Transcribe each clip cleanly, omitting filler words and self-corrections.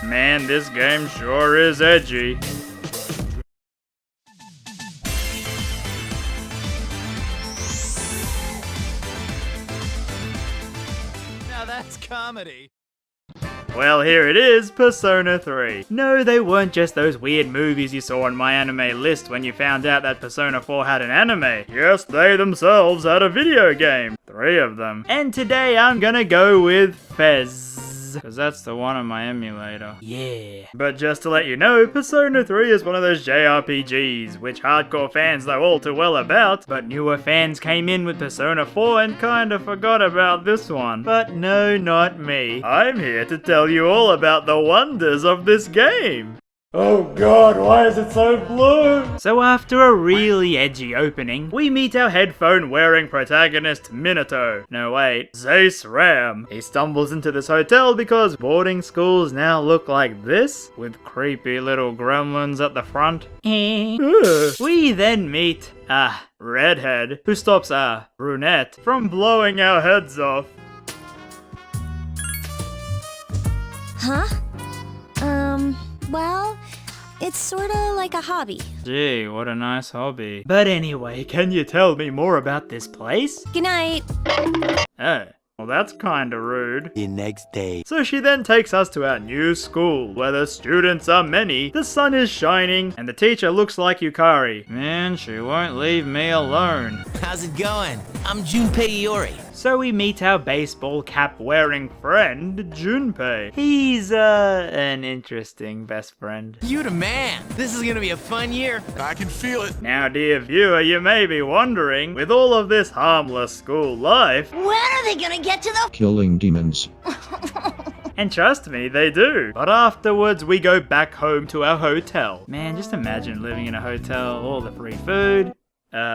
Man, this game sure is edgy. Now that's comedy. Well, here it is, Persona 3. No, they weren't just those weird movies you saw on my anime list when you found out that Persona 4 had an anime. Yes, they themselves had a video game. 3 of them. And today I'm gonna go with Fez. Because that's the one on my emulator. Yeah. But just to let you know, Persona 3 is one of those JRPGs, which hardcore fans know all too well about, but newer fans came in with Persona 4 and kinda forgot about this one. But no, not me. I'm here to tell you all about the wonders of this game. Oh god, why is it so blue? So after a really edgy opening, we meet our headphone-wearing protagonist Minato. No wait, Zace Ram. He stumbles into this hotel because boarding schools now look like this, with creepy little gremlins at the front. We then meet, Redhead, who stops, Brunette from blowing our heads off. Huh? Well, it's sorta like a hobby. Gee, what a nice hobby. But anyway, can you tell me more about this place? Good night. Oh. Well, that's kinda rude. The next day. So she then takes us to our new school, where the students are many, the sun is shining, and the teacher looks like Yukari. Man, she won't leave me alone. How's it going? I'm Junpei Iori. So we meet our baseball cap wearing friend, Junpei. He's, an interesting best friend. You the man. This is gonna be a fun year. I can feel it. Now, dear viewer, you may be wondering, with all of this harmless school life, When are they gonna get to the killing demons. and trust me, they do. But afterwards, we go back home to our hotel. Man, just imagine living in a hotel, all the free food.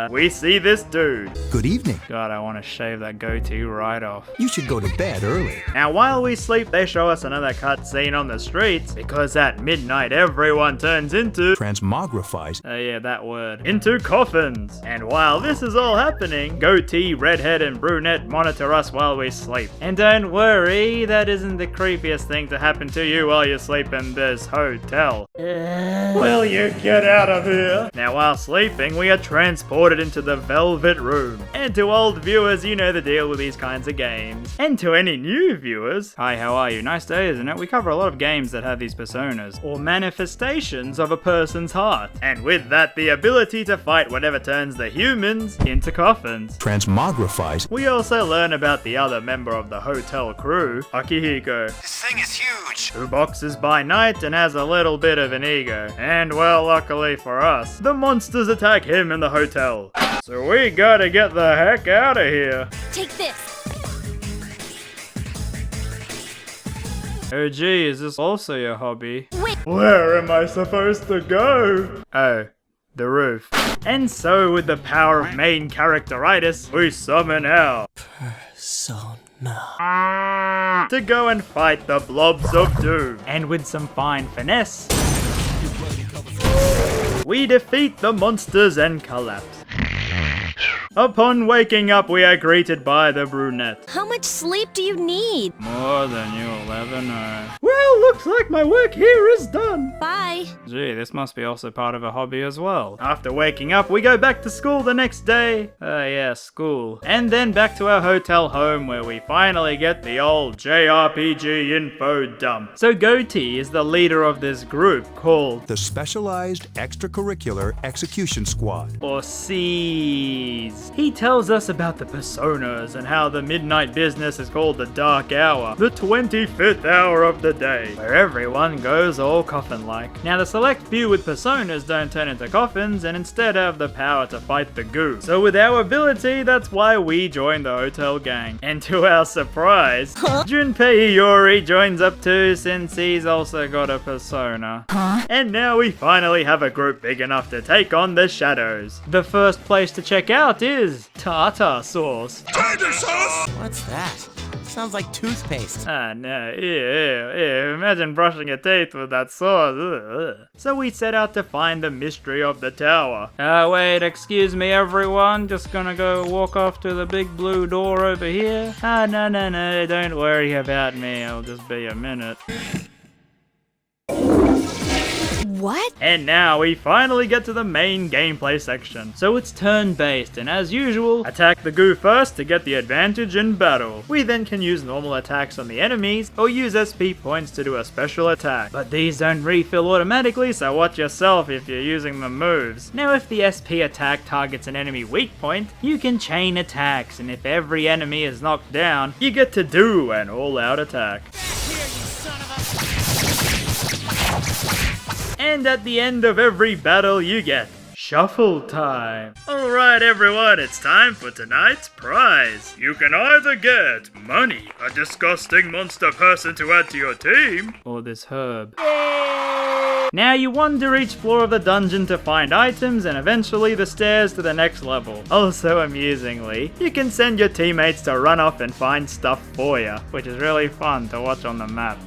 We see this dude. Good evening. God, I want to shave that goatee right off. You should go to bed early. Now, while we sleep, they show us another cutscene on the streets, because at midnight, everyone turns into... Transmogrifies. yeah, that word. Into coffins. And while this is all happening, Goatee, Redhead, and Brunette monitor us while we sleep. And don't worry, that isn't the creepiest thing to happen to you while you sleep in this hotel. Will you get out of here? Now, while sleeping, we are transported into the Velvet Room. And to old viewers, you know the deal with these kinds of games. And to any new viewers, hi, how are you? Nice day, isn't it? We cover a lot of games that have these personas, or manifestations of a person's heart. And with that, the ability to fight whatever turns the humans into coffins. Transmogrifies. We also learn about the other member of the hotel crew, Akihiko. This thing is huge. Who boxes by night and has a little bit of an ego. And well, luckily for us, the monsters attack him in the hotel. So we gotta get the heck out of here. Take this. Oh gee, is this also your hobby? Wait. Where am I supposed to go? Oh, the roof. And so with the power of main characteritis, we summon our Persona. to go and fight the blobs of doom. And with some fine finesse, we defeat the monsters and collapse. Upon waking up, we are greeted by the brunette. How much sleep do you need? More than you'll ever know. Well, looks like my work here is done. Bye. Gee, this must be also part of a hobby as well. After waking up, we go back to school the next day. Yeah, school. And then back to our hotel home where we finally get the old JRPG info dump. So Goatee is the leader of this group called The Specialized Extracurricular Execution Squad. or C's. He tells us about the personas and how the midnight business is called the dark hour, the 25th hour of the day, where everyone goes all coffin-like. Now the select few with personas don't turn into coffins and instead have the power to fight the goo. So with our ability, that's why we joined the hotel gang. And to our surprise, Junpei Iori joins up too since he's also got a persona. And now we finally have a group big enough to take on the shadows. The first place to check out is tartar sauce. Tartar sauce? What's that? Sounds like toothpaste. Ah, no, ew. Imagine brushing your teeth with that sauce. Ugh. So we set out to find the mystery of the tower. Wait, excuse me everyone, just gonna go walk off to the big blue door over here. No, don't worry about me, I'll just be a minute. What? And now we finally get to the main gameplay section. So it's turn-based, and as usual, attack the goo first to get the advantage in battle. We then can use normal attacks on the enemies, or use SP points to do a special attack. But these don't refill automatically, so watch yourself if you're using the moves. Now if the SP attack targets an enemy weak point, you can chain attacks, and if every enemy is knocked down, you get to do an all-out attack. And at the end of every battle you get shuffle time. Alright everyone, it's time for tonight's prize. You can either get money, a disgusting monster person to add to your team, or this herb. Now you wander each floor of the dungeon to find items and eventually the stairs to the next level. Also amusingly, you can send your teammates to run off and find stuff for you, which is really fun to watch on the map.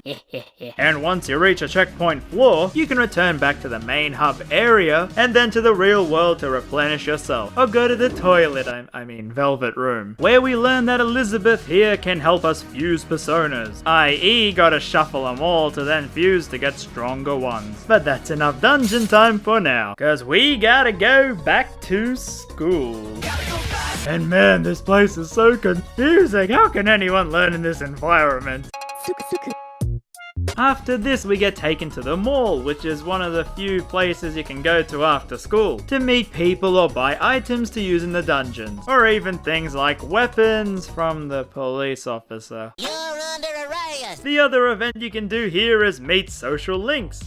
And once you reach a checkpoint floor, you can return back to the main hub area and then to the real world to replenish yourself. Or go to the toilet, I mean Velvet Room, where we learn that Elizabeth here can help us fuse personas, i.e. gotta shuffle them all to then fuse to get stronger ones. But that's enough dungeon time for now, cause we gotta go back to school. And man, this place is so confusing. How can anyone learn in this environment? After this, we get taken to the mall, which is one of the few places you can go to after school, to meet people or buy items to use in the dungeons, or even things like weapons from the police officer. You're under arrest. The other event you can do here is meet social links,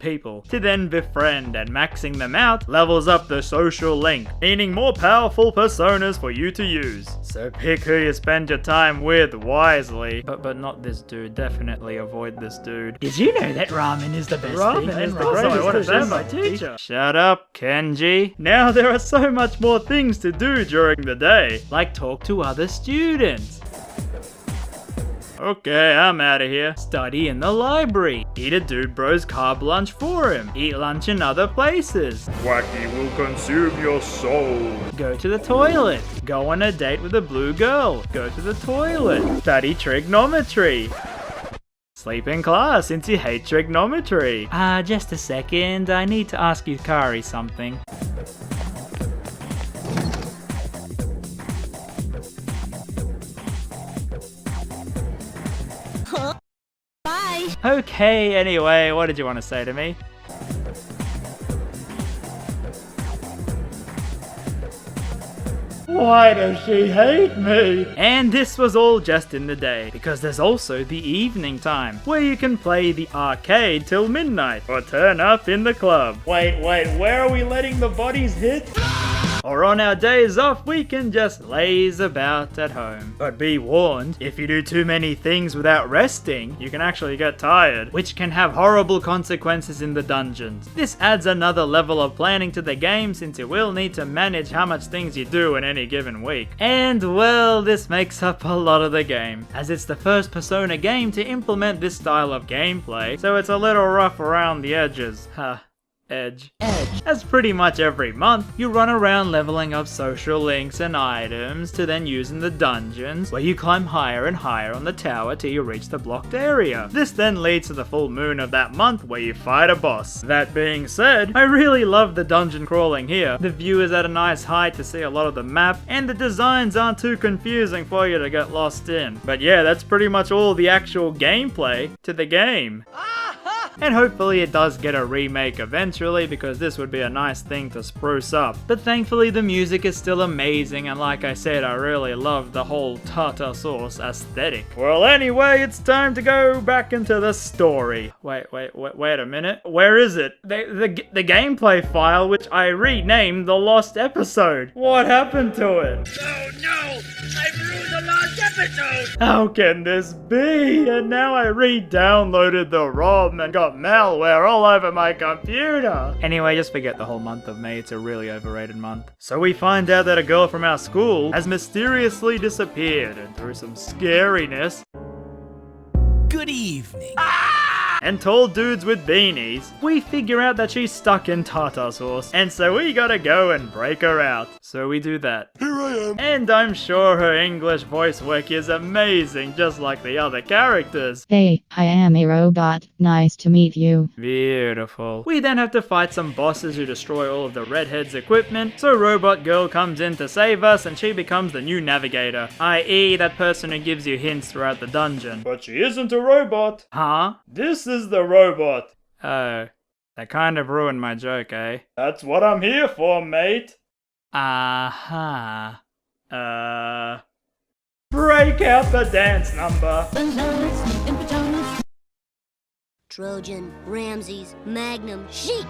people, to then befriend, and maxing them out levels up the social link, meaning more powerful personas for you to use. So pick who you spend your time with wisely, but not this dude, definitely avoid this dude. Did you know that ramen is the best Ramen thing? is the greatest dish, my teacher. Shut up, Kenji. Now there are so much more things to do during the day, like talk to other students. Okay, I'm out of here. Study in the library. Eat a dude bro's carb lunch for him. Eat lunch in other places. Wacky will consume your soul. Go to the toilet. Go on a date with a blue girl. Go to the toilet. Study trigonometry. Sleep in class since you hate trigonometry. Just a second. I need to ask you Kari something. Bye. Okay, anyway, what did you want to say to me? Why does she hate me? And this was all just in the day, because there's also the evening time, where you can play the arcade till midnight, or turn up in the club. Wait, where are we letting the bodies hit? Or on our days off, we can just laze about at home. But be warned, if you do too many things without resting, you can actually get tired, which can have horrible consequences in the dungeons. This adds another level of planning to the game, since you will need to manage how much things you do in any given week. And well, this makes up a lot of the game, as it's the first Persona game to implement this style of gameplay, so it's a little rough around the edges. Edge. As pretty much every month, you run around leveling up social links and items to then use in the dungeons, where you climb higher and higher on the tower till you reach the blocked area. This then leads to the full moon of that month, where you fight a boss. That being said, I really love the dungeon crawling here. The view is at a nice height to see a lot of the map, and the designs aren't too confusing for you to get lost in. But yeah, that's pretty much all the actual gameplay to the game. And hopefully it does get a remake eventually, because this would be a nice thing to spruce up. But thankfully the music is still amazing, and like I said, I really love the whole tartar sauce aesthetic. Well anyway, it's time to go back into the story. Wait a minute. Where is it? The gameplay file, which I renamed the Lost Episode. What happened to it? No! I've ruined the lost How can this be? And now I re-downloaded the ROM and got malware all over my computer. Anyway, just forget the whole month of May. It's a really overrated month. So we find out that a girl from our school has mysteriously disappeared, and through some scariness Good evening. and tall dudes with beanies, we figure out that she's stuck in tartar sauce, and so we gotta go and break her out. So we do that. Here I am. And I'm sure her English voice work is amazing, just like the other characters. Hey, I am a robot. Nice to meet you. Beautiful. We then have to fight some bosses who destroy all of the redhead's equipment, so Robot Girl comes in to save us and she becomes the new navigator, i.e. that person who gives you hints throughout the dungeon. But she isn't a robot. Huh? This is the robot. Oh, that kind of ruined my joke, eh? That's what I'm here for, mate. Break out the dance number. Trojan, RamZaes, Magnum, Chic.